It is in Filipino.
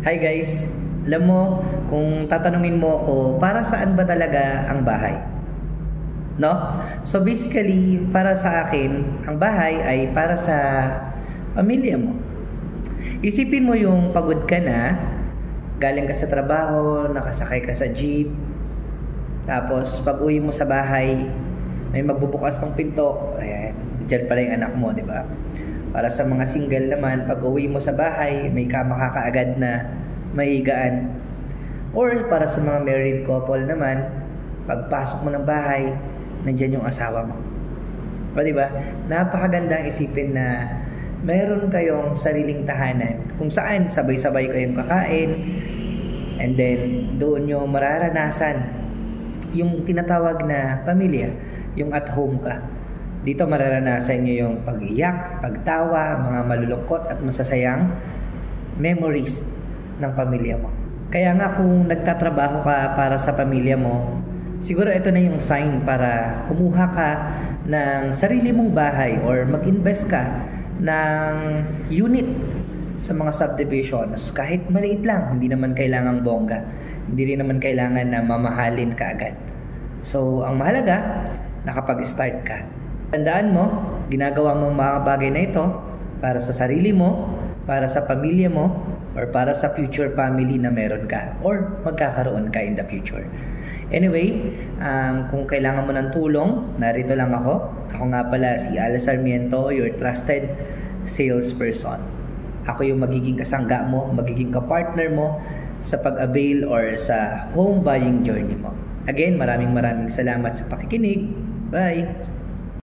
Hi guys, alam mo, kung tatanungin mo ako, para saan ba talaga ang bahay? No? So basically, para sa akin, ang bahay ay para sa pamilya mo. Isipin mo yung pagod ka na, galing ka sa trabaho, nakasakay ka sa jeep, tapos pag uwi mo sa bahay, may magbubukas ng pinto, ayan, dyan pala yung anak mo, di ba? Para sa mga single naman, pag uwi mo sa bahay, may kama ka kaagad na mahigaan. Or para sa mga married couple naman, pagpasok mo ng bahay, nandyan yung asawa mo. O diba? Napakagandang isipin na meron kayong sariling tahanan kung saan sabay-sabay kayong kakain, and then doon nyo mararanasan yung tinatawag na pamilya, yung at home ka. Dito mararanasan nyo yung pag-iyak, pagtawa, mga malulungkot at masasayang memories ng pamilya mo. Kaya nga kung nagtatrabaho ka para sa pamilya mo, siguro ito na yung sign para kumuha ka ng sarili mong bahay or mag-invest ka ng unit sa mga subdivisions. Kahit maliit lang, hindi naman kailangang bongga. Hindi rin naman kailangan na mamahalin ka agad. So, ang mahalaga, nakapag-start ka. Tandaan mo, ginagawa mong mga bagay na ito para sa sarili mo, para sa pamilya mo, or para sa future family na meron ka or magkakaroon ka in the future. Anyway, kung kailangan mo ng tulong, narito lang ako. Ako nga pala si Al Sarmiento, your trusted salesperson. Ako yung magiging kasangga mo, magiging kapartner mo sa pag-avail or sa home buying journey mo. Again, maraming salamat sa pakikinig. Bye!